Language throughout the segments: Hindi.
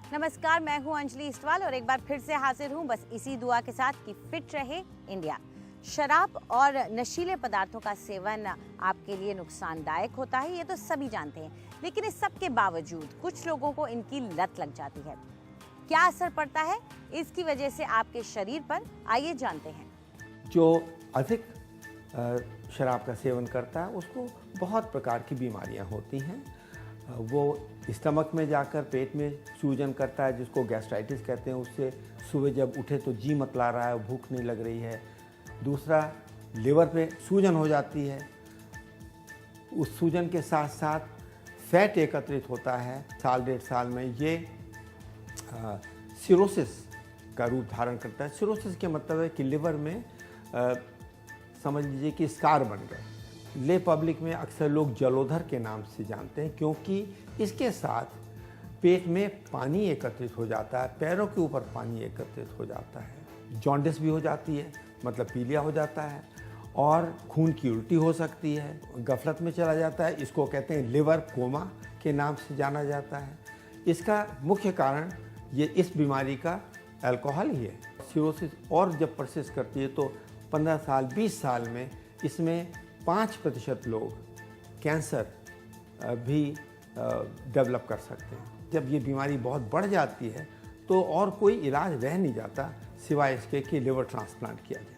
नमस्कार, मैं हूं अंजलि इस्टवाल और एक बार फिर से हाजिर हूं बस इसी दुआ के साथ कि फिट रहे इंडिया। शराब और नशीले पदार्थों का सेवन आपके लिए नुकसानदायक होता है, ये तो सभी जानते हैं, लेकिन इस सब के बावजूद कुछ लोगों को इनकी लत लग जाती है। क्या असर पड़ता है इसकी वजह से आपके शरीर पर, आइए जानते हैं। जो अधिक शराब का सेवन करता है उसको बहुत प्रकार की बीमारियां होती हैं। वो स्टमक में जाकर पेट में सूजन करता है, जिसको गैस्ट्राइटिस कहते हैं। उससे सुबह जब उठे तो जी मतला रहा है, भूख नहीं लग रही है। दूसरा, लिवर पे सूजन हो जाती है। उस सूजन के साथ साथ फैट एकत्रित होता है। साल डेढ़ साल में ये सिरोसिस का रूप धारण करता है। सिरोसिस के मतलब है कि लिवर में समझ लीजिए कि स्कार बन गए। ले पब्लिक में अक्सर लोग जलोधर के नाम से जानते हैं, क्योंकि इसके साथ पेट में पानी एकत्रित हो जाता है, पैरों के ऊपर पानी एकत्रित हो जाता है, जॉन्डिस भी हो जाती है, मतलब पीलिया हो जाता है, और खून की उल्टी हो सकती है, गफलत में चला जाता है। इसको कहते हैं लिवर कोमा के नाम से जाना जाता है। इसका मुख्य कारण ये इस बीमारी का अल्कोहल ही है। सिरोसिस और जब परसिस्ट करती है तो 15 साल 20 साल में इसमें 5% लोग कैंसर भी डेवलप कर सकते हैं। जब ये बीमारी बहुत बढ़ जाती है तो और कोई इलाज रह नहीं जाता सिवाय इसके कि लिवर ट्रांसप्लांट किया जाए।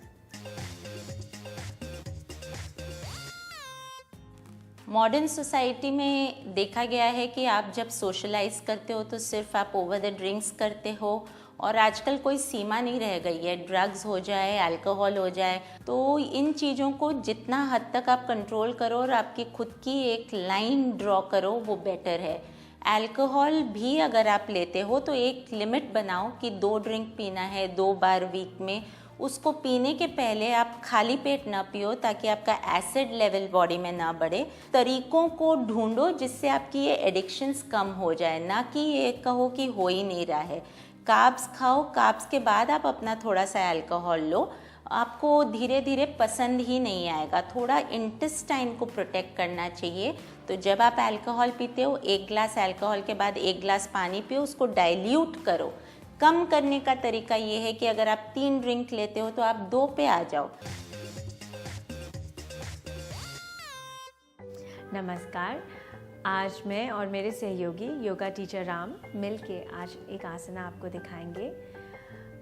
मॉडर्न सोसाइटी में देखा गया है कि आप जब सोशलाइज करते हो तो सिर्फ आप ओवर द ड्रिंक्स करते हो, और आजकल कोई सीमा नहीं रह गई है। ड्रग्स हो जाए, अल्कोहल हो जाए, तो इन चीज़ों को जितना हद तक आप कंट्रोल करो और आपकी खुद की एक लाइन ड्रॉ करो, वो बेटर है। अल्कोहल भी अगर आप लेते हो तो एक लिमिट बनाओ कि 2 ड्रिंक पीना है 2 बार वीक में। उसको पीने के पहले आप खाली पेट ना पियो, ताकि आपका एसिड लेवल बॉडी में ना बढ़े। तरीकों को ढूंढो जिससे आपकी ये एडिक्शंस कम हो जाए, ना कि ये कहो कि हो ही नहीं रहा है। कार्ब्स खाओ, कार्ब्स के बाद आप अपना थोड़ा सा अल्कोहल लो, आपको धीरे धीरे पसंद ही नहीं आएगा। थोड़ा इंटेस्टाइन को प्रोटेक्ट करना चाहिए। तो जब आप अल्कोहल पीते हो, 1 ग्लास अल्कोहल के बाद 1 ग्लास पानी पियो, उसको डाइल्यूट करो। कम करने का तरीका ये है कि अगर आप 3 ड्रिंक लेते हो तो आप 2 पे आ जाओ। नमस्कार, आज मैं और मेरे सहयोगी योगा टीचर राम मिलके आज एक आसना आपको दिखाएंगे।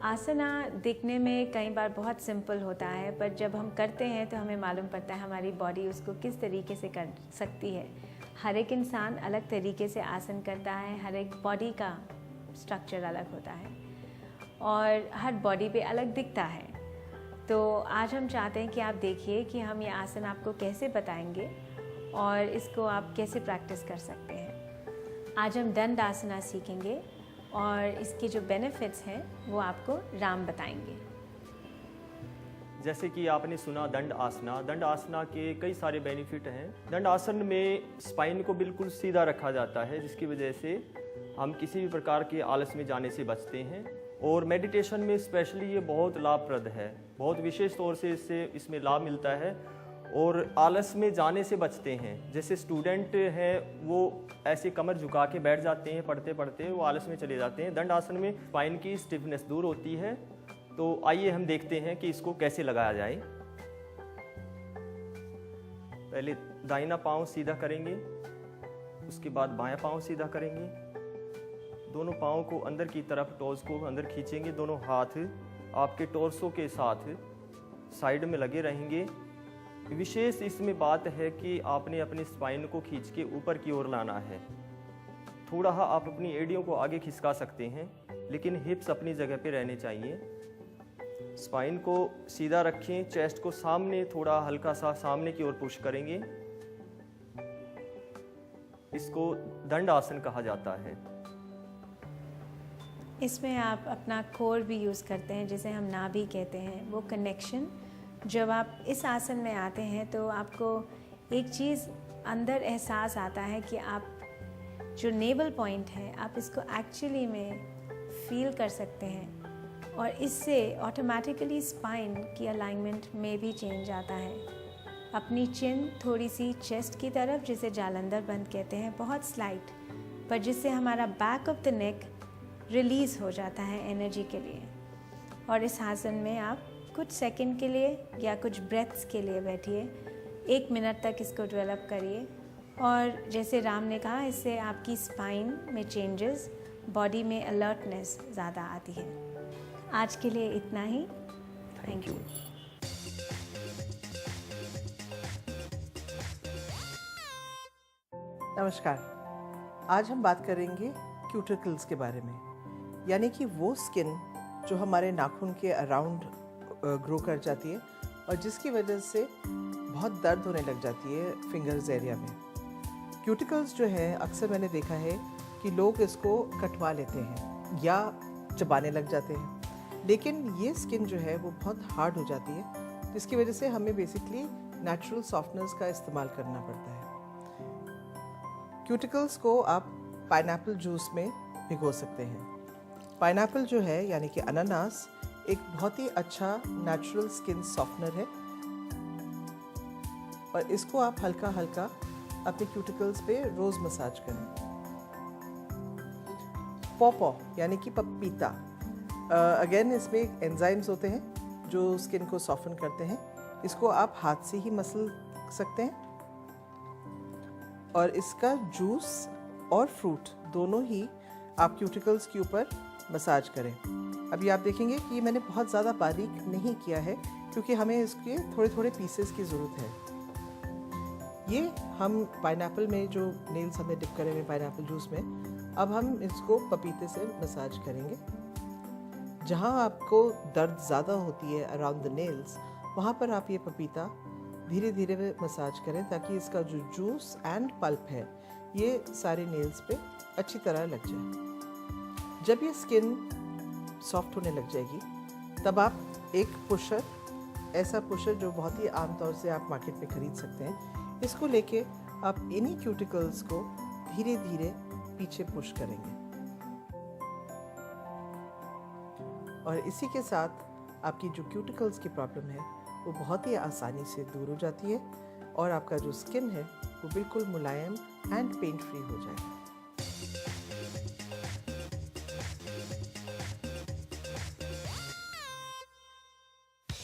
आसना दिखने में कई बार बहुत सिंपल होता है, पर जब हम करते हैं तो हमें मालूम पड़ता है हमारी बॉडी उसको किस तरीके से कर सकती है। हर एक इंसान अलग तरीके से आसन करता है, हर एक बॉडी का स्ट्रक्चर अलग होता है और हर बॉडी पे अलग दिखता है। तो आज हम चाहते हैं कि आप देखिए कि हम ये आसन आपको कैसे बताएंगे और इसको आप कैसे प्रैक्टिस कर सकते हैं। आज हम दंड आसना सीखेंगे और इसके जो बेनिफिट्स हैं वो आपको राम बताएंगे। जैसे कि आपने सुना दंड आसना के कई सारे बेनिफिट हैं। दंड आसन में स्पाइन को बिल्कुल सीधा रखा जाता है, जिसकी वजह से हम किसी भी प्रकार के आलस में जाने से बचते हैं। और मेडिटेशन में स्पेशली ये बहुत लाभप्रद है, बहुत विशेष तौर से इसमें लाभ मिलता है और आलस में जाने से बचते हैं। जैसे स्टूडेंट हैं वो ऐसे कमर झुका के बैठ जाते हैं, पढ़ते पढ़ते वो आलस में चले जाते हैं। दंड आसन में स्पाइन की स्टिफनेस दूर होती है। तो आइए हम देखते हैं कि इसको कैसे लगाया जाए। पहले दाहिना पाँव सीधा करेंगे, उसके बाद बायां पाँव सीधा करेंगे। दोनों पाँव को अंदर की तरफ, टोज को अंदर खींचेंगे। दोनों हाथ आपके टोर्सो के साथ साइड में लगे रहेंगे। विशेष इसमें बात है कि आपने अपनी स्पाइन को खींच के ऊपर की ओर लाना है। थोड़ा आप अपनी एड़ियों को आगे खिसका सकते हैं, लेकिन हिप्स अपनी जगह पे रहने चाहिए। स्पाइन को सीधा रखें, चेस्ट को सामने, थोड़ा हल्का सा सामने की ओर पुश करेंगे। इसको दंड आसन कहा जाता है। इसमें आप अपना कोर भी यूज़ करते हैं, जिसे हम नाभि कहते हैं। वो कनेक्शन, जब आप इस आसन में आते हैं तो आपको एक चीज़ अंदर एहसास आता है कि आप जो नेवल पॉइंट है आप इसको एक्चुअली में फील कर सकते हैं, और इससे ऑटोमेटिकली स्पाइन की अलाइनमेंट में भी चेंज आता है। अपनी चिन थोड़ी सी चेस्ट की तरफ, जिसे जालंधर बंद कहते हैं, बहुत स्लाइट, पर जिससे हमारा back of the neck release हो जाता है एनर्जी के लिए। और इस आसन में आप कुछ सेकंड के लिए या कुछ ब्रेथ्स के लिए बैठिए, 1 मिनट तक इसको डेवलप करिए। और जैसे राम ने कहा, इससे आपकी स्पाइन में चेंजेस, बॉडी में अलर्टनेस ज़्यादा आती है। आज के लिए इतना ही। Thank you. नमस्कार। आज हम बात करेंगे क्यूटिकल्स के बारे में, यानी कि वो स्किन जो हमारे नाखून के अराउंड ग्रो कर जाती है और जिसकी वजह से बहुत दर्द होने लग जाती है फिंगर्स एरिया में। क्यूटिकल्स जो है, अक्सर मैंने देखा है कि लोग इसको कटवा लेते हैं या चबाने लग जाते हैं, लेकिन ये स्किन जो है वो बहुत हार्ड हो जाती है, जिसकी वजह से हमें बेसिकली नेचुरल सॉफ्टनर्स का इस्तेमाल करना पड़ता है। क्यूटिकल्स को आप पाइनएप्पल जूस में भिगो सकते हैं। पाइनएप्पल जो है, यानी कि अनानास, एक बहुत ही अच्छा नेचुरल स्किन सॉफ्टनर है और इसको आप हल्का हल्का अपने क्यूटिकल्स पे रोज़ मसाज करें। पॉपॉ यानी कि पपीता, अगेन इसमें एंजाइम्स होते हैं जो स्किन को सॉफ्टन करते हैं। इसको आप हाथ से ही मसल सकते हैं और इसका जूस और फ्रूट दोनों ही आप क्यूटिकल्स के ऊपर मसाज करें। अभी आप देखेंगे कि मैंने बहुत ज़्यादा बारीक नहीं किया है क्योंकि हमें इसके थोड़े थोड़े पीसेस की ज़रूरत है। ये हम पाइनएप्पल में जो नेल्स हमें डिप करे हुए पाइनएप्पल जूस में, अब हम इसको पपीते से मसाज करेंगे। जहाँ आपको दर्द ज़्यादा होती है अराउंड द नेल्स, वहाँ पर आप ये पपीता धीरे धीरे मसाज करें ताकि इसका जो जूस एंड पल्प है ये सारे नेल्स पे अच्छी तरह लग जाए। जब ये स्किन सॉफ्ट होने लग जाएगी, तब आप एक पुशर, ऐसा पुशर जो बहुत ही आमतौर से आप मार्केट में खरीद सकते हैं, इसको लेके आप इन्हीं क्यूटिकल्स को धीरे धीरे पीछे पुश करेंगे और इसी के साथ आपकी जो क्यूटिकल्स की प्रॉब्लम है वो बहुत ही आसानी से दूर हो जाती है और आपका जो स्किन है वो बिल्कुल मुलायम एंड पेन फ्री हो जाएगा।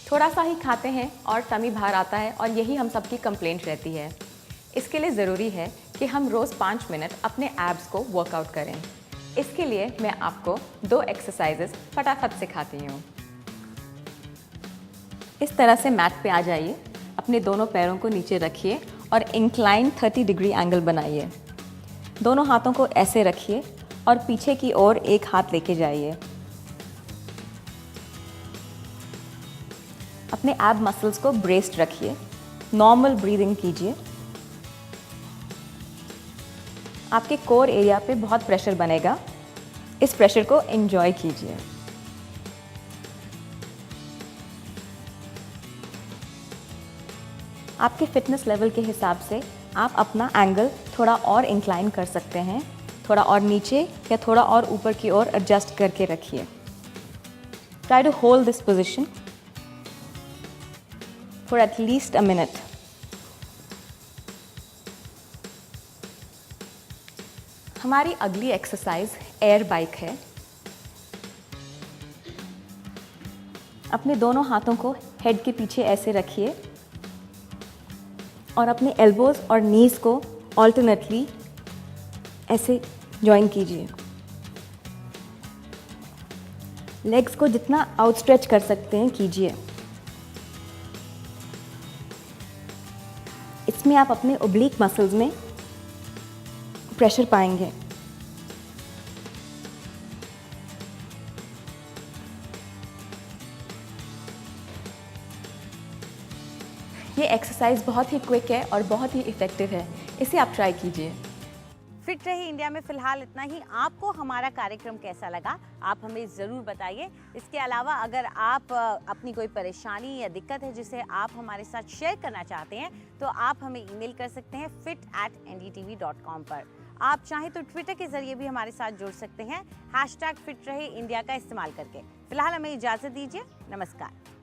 थोड़ा सा ही खाते हैं और टमी बाहर आता है और यही हम सबकी कंप्लेंट रहती है। इसके लिए ज़रूरी है कि हम रोज़ 5 मिनट अपने एब्स को वर्कआउट करें। इसके लिए मैं आपको 2 एक्सरसाइजेस फटाफट सिखाती हूँ। इस तरह से मैट पे आ जाइए, अपने दोनों पैरों को नीचे रखिए और इंक्लाइन 30 डिग्री एंगल बनाइए। दोनों हाथों को ऐसे रखिए और पीछे की ओर एक हाथ लेके जाइए। अपने एब मसल्स को ब्रेस्ड रखिए, नॉर्मल ब्रीदिंग कीजिए। आपके कोर एरिया पे बहुत प्रेशर बनेगा, इस प्रेशर को एंजॉय कीजिए। आपके फिटनेस लेवल के हिसाब से आप अपना एंगल थोड़ा और इंक्लाइन कर सकते हैं, थोड़ा और नीचे या थोड़ा और ऊपर की ओर एडजस्ट करके रखिए। Try to hold this position for at least a minute. हमारी अगली एक्सरसाइज एयर बाइक है। अपने दोनों हाथों को हेड के पीछे ऐसे रखिए और अपने एल्बोज और नीज को ऑल्टरनेटली ऐसे जॉइन कीजिए। लेग्स को जितना आउटस्ट्रेच कर सकते हैं कीजिए। इसमें आप अपने ओब्लिक मसल्स में प्रेशर पाएंगे। ये एक्सरसाइज बहुत ही क्विक है और बहुत ही इफ़ेक्टिव है, इसे आप ट्राई कीजिए। फिट रही इंडिया में फिलहाल इतना ही। आपको हमारा कार्यक्रम कैसा लगा आप हमें ज़रूर बताइए। इसके अलावा अगर आप अपनी कोई परेशानी या दिक्कत है जिसे आप हमारे साथ शेयर करना चाहते हैं तो आप हमें ईमेल कर सकते हैं fit@ndtv.com पर। आप चाहें तो ट्विटर के जरिए भी हमारे साथ जुड़ सकते हैं #फिट रहे इंडिया का इस्तेमाल करके। फिलहाल हमें इजाज़त दीजिए। नमस्कार।